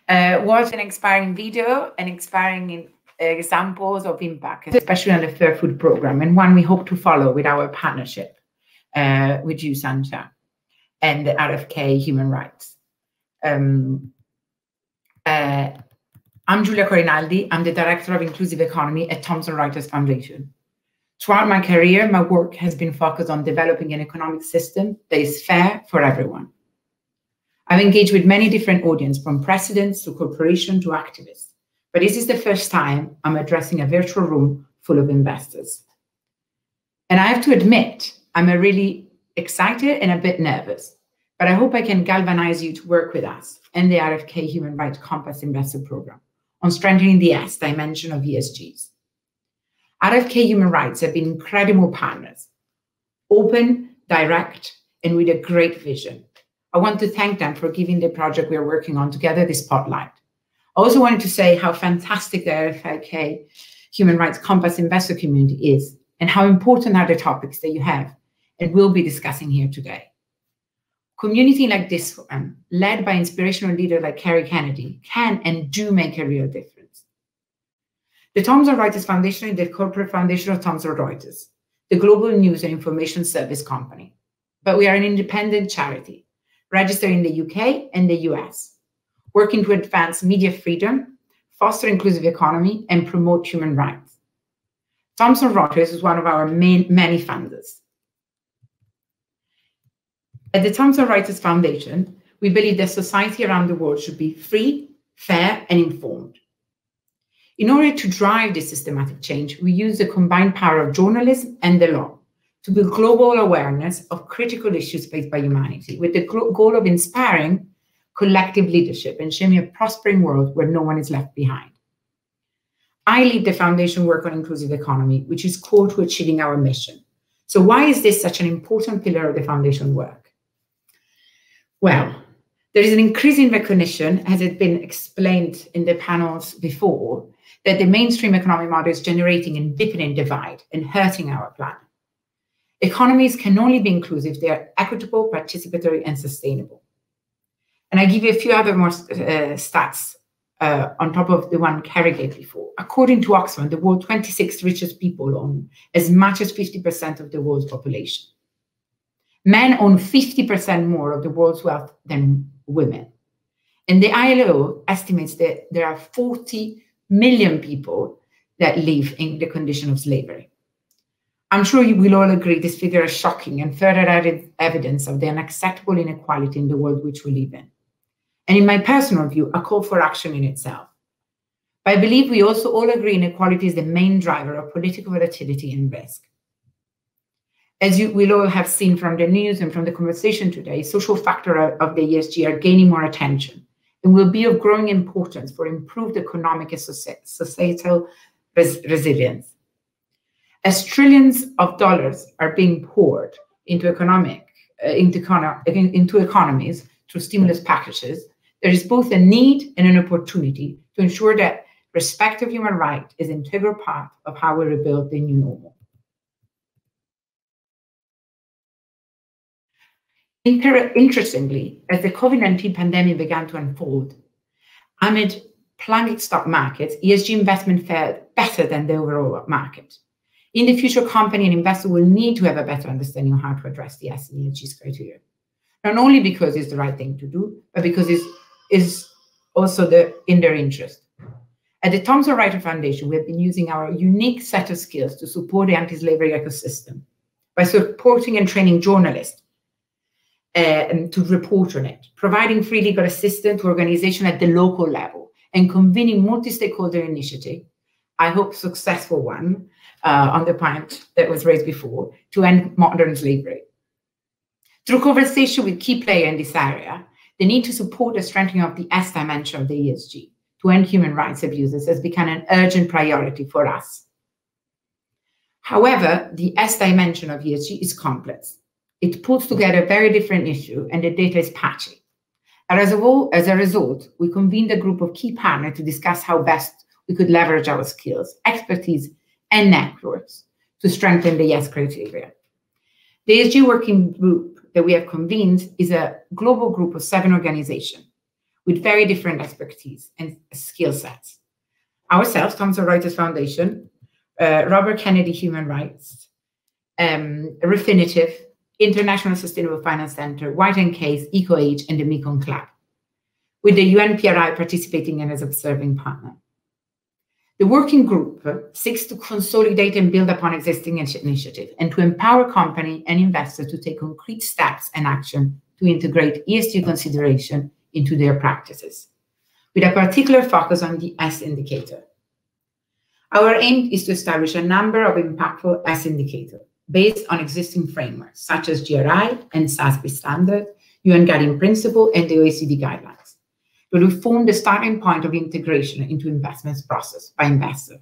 Was an inspiring video and inspiring examples of impact, especially on the Fair Food Program, and one we hope to follow with our partnership with you, Sancha, and the RFK Human Rights. I'm Giulia Corinaldi. I'm the Director of Inclusive Economy at Thomson Reuters Foundation. Throughout my career, my work has been focused on developing an economic system that is fair for everyone. I've engaged with many different audiences, from presidents to corporations to activists, but this is the first time I'm addressing a virtual room full of investors. And I have to admit, I'm really excited and a bit nervous, but I hope I can galvanize you to work with us and the RFK Human Rights Compass Investor Program on strengthening the S dimension of ESGs. RFK Human Rights have been incredible partners, open, direct, and with a great vision. I want to thank them for giving the project we are working on together the spotlight. I also wanted to say how fantastic the RFK Human Rights Compass investor community is, and how important are the topics that you have and will be discussing here today. Community like this one, led by inspirational leaders like Kerry Kennedy, can and do make a real difference. The Thomson Reuters Foundation is the corporate foundation of Thomson Reuters, the global news and information service company. But we are an independent charity, registered in the UK and the US, working to advance media freedom, foster inclusive economy, and promote human rights. Thomson Reuters is one of our many funders. At the Thomson Reuters Foundation, we believe that society around the world should be free, fair, and informed. In order to drive this systematic change, we use the combined power of journalism and the law to build global awareness of critical issues faced by humanity, with the goal of inspiring collective leadership and shaping a prospering world where no one is left behind. I lead the foundation work on inclusive economy, which is core to achieving our mission. So why is this such an important pillar of the foundation work? Well, there is an increasing recognition, as has been explained in the panels before, that the mainstream economic model is generating a deepening divide and hurting our planet. Economies can only be inclusive if they are equitable, participatory, and sustainable. And I give you a few other more stats on top of the one Kerry gave before. According to Oxfam, the world's 26 richest people own as much as 50% of the world's population. Men own 50% more of the world's wealth than women. And the ILO estimates that there are 40 million people that live in the condition of slavery. I'm sure you will all agree this figure is shocking and further added evidence of the unacceptable inequality in the world which we live in. And in my personal view, a call for action in itself. But I believe we also all agree inequality is the main driver of political volatility and risk. As you will all have seen from the news and from the conversation today, social factors of the ESG are gaining more attention and will be of growing importance for improved economic and societal resilience. As trillions of dollars are being poured into economies through stimulus packages, there is both a need and an opportunity to ensure that respect of human rights is an integral part of how we rebuild the new normal. Interestingly, as the COVID-19 pandemic began to unfold, amid plunging stock markets, ESG investment fared better than the overall market. In the future, company and investor will need to have a better understanding of how to address the S and ESG criteria, not only because it's the right thing to do, but because it is also in their interest. At the Thomson Reuters Foundation, we have been using our unique set of skills to support the anti-slavery ecosystem by supporting and training journalists to report on it, providing free legal assistance to organizations at the local level, and convening multi-stakeholder initiative, I hope successful one, on the point that was raised before, to end modern slavery. Through conversation with key players in this area, the need to support the strengthening of the S dimension of the ESG to end human rights abuses has become an urgent priority for us. However, the S dimension of ESG is complex. It pulls together very different issues and the data is patchy. As a result, we convened a group of key partners to discuss how best we could leverage our skills, expertise, and networks to strengthen the yes criteria. The ESG working group that we have convened is a global group of 7 organizations. with very different expertise and skill sets. Ourselves, Thomson Reuters Foundation, Robert Kennedy Human Rights, Refinitiv, International Sustainable Finance Center, White & Case, EcoAge, and the Mekong Club, with the UNPRI participating as observing partner. The working group seeks to consolidate and build upon existing initiatives and to empower companies and investors to take concrete steps and action to integrate ESG consideration into their practices, with a particular focus on the S indicator. Our aim is to establish a number of impactful S indicators based on existing frameworks, such as GRI and SASB standard, UN Guiding Principle, and the OECD guidelines, that will form the starting point of integration into investments process by investor.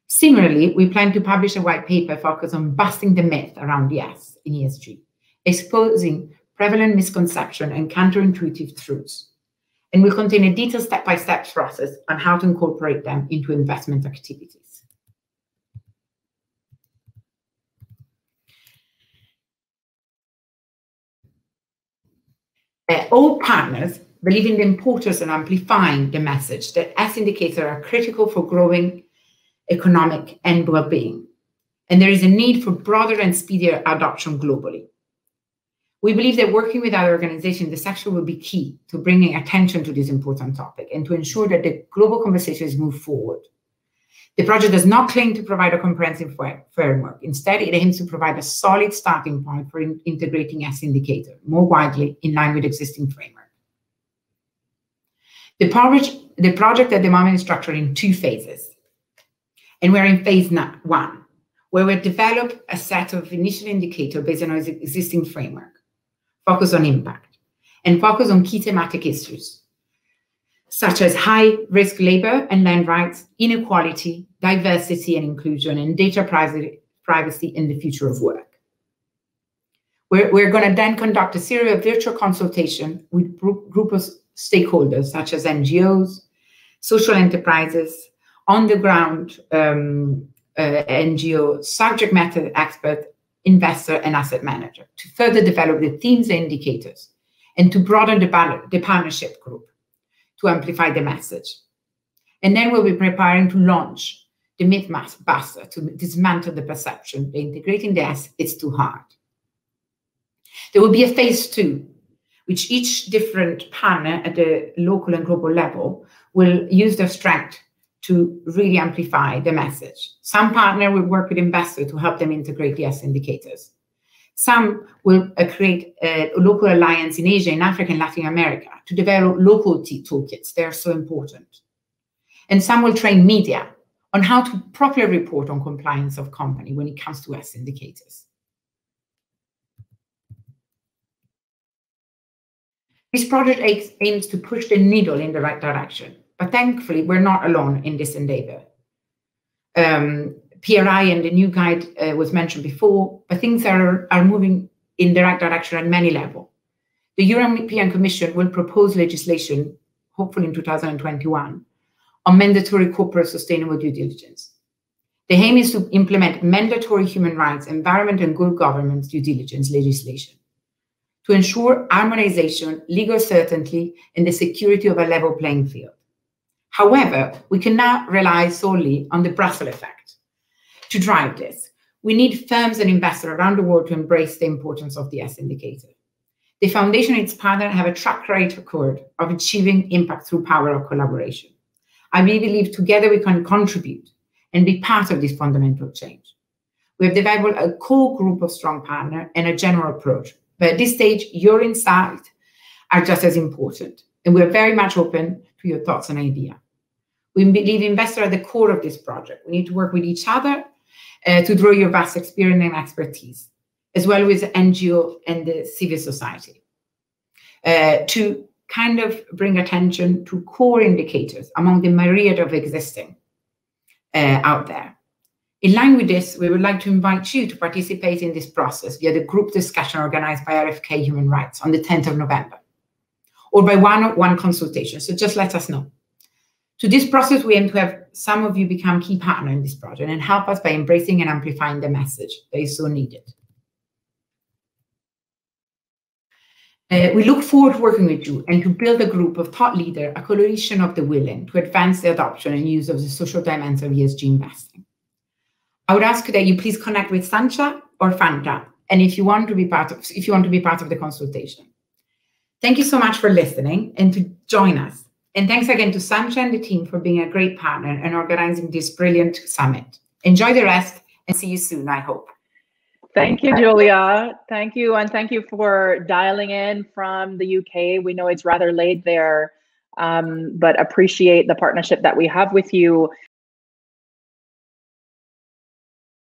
Similarly, we plan to publish a white paper focused on busting the myth around the S in ESG, exposing prevalent misconception and counterintuitive truths, and will contain a detailed step-by-step process on how to incorporate them into investment activities. All partners believe in the importance of amplifying the message that S indicators are critical for growing economic and well-being, and there is a need for broader and speedier adoption globally. We believe that working with our organization in this section will be key to bringing attention to this important topic and to ensure that the global conversations move forward. The project does not claim to provide a comprehensive framework. Instead, it aims to provide a solid starting point for integrating S indicator more widely in line with existing framework. The project at the moment is structured in 2 phases, and we're in phase 1, where we develop a set of initial indicators based on our existing framework, focus on impact, and focus on key thematic issues, such as high-risk labor and land rights, inequality, diversity and inclusion, and data privacy in the future of work. We're going to then conduct a series of virtual consultations with group of stakeholders, such as NGOs, social enterprises, on-the-ground NGO, subject matter expert, investor, and asset manager, to further develop the themes and indicators, and to broaden the partnership group to amplify the message. And then we'll be preparing to launch the Mythbuster to dismantle the perception that integrating the S is too hard. There will be a phase 2, which each different partner at the local and global level will use their strength to really amplify the message. Some partner will work with investors to help them integrate the S indicators. Some will create a local alliance in Asia, in Africa, and Latin America to develop local toolkits. They're so important. And some will train media on how to properly report on compliance of company when it comes to S indicators. This project aims to push the needle in the right direction, but thankfully, we're not alone in this endeavor. PRI and the new guide was mentioned before, but things are moving in the right direction at many levels. The European Commission will propose legislation, hopefully in 2021, on mandatory corporate sustainable due diligence. The aim is to implement mandatory human rights, environment, and good governance due diligence legislation to ensure harmonization, legal certainty, and the security of a level playing field. However, we cannot rely solely on the Brussels effect to drive this. We need firms and investors around the world to embrace the importance of the S indicator. The Foundation and its partners have a track record of achieving impact through power of collaboration. I believe together we can contribute and be part of this fundamental change. We have developed a core group of strong partners and a general approach, but at this stage, your insights are just as important, and we're very much open to your thoughts and ideas. We believe investors are at the core of this project. We need to work with each other to draw your vast experience and expertise, as well as NGO and the civil society, to kind of bring attention to core indicators among the myriad of existing out there. In line with this, we would like to invite you to participate in this process via the group discussion organized by RFK Human Rights on the 10th of November, or by one-on-one consultation, so just let us know. To this process, we aim to have some of you become key partners in this project and help us by embracing and amplifying the message that is so needed. We look forward to working with you and to build a group of thought leaders, a coalition of the willing to advance the adoption and use of the social dimension of ESG investing. I would ask that you please connect with Sancha or Fanta, and if you want to be part of the consultation. Thank you so much for listening and to join us. And thanks again to Sancha and the team for being a great partner and organizing this brilliant summit. Enjoy the rest and see you soon, I hope. Thank you, Julia. Thank you. And thank you for dialing in from the UK. We know it's rather late there, but appreciate the partnership that we have with you.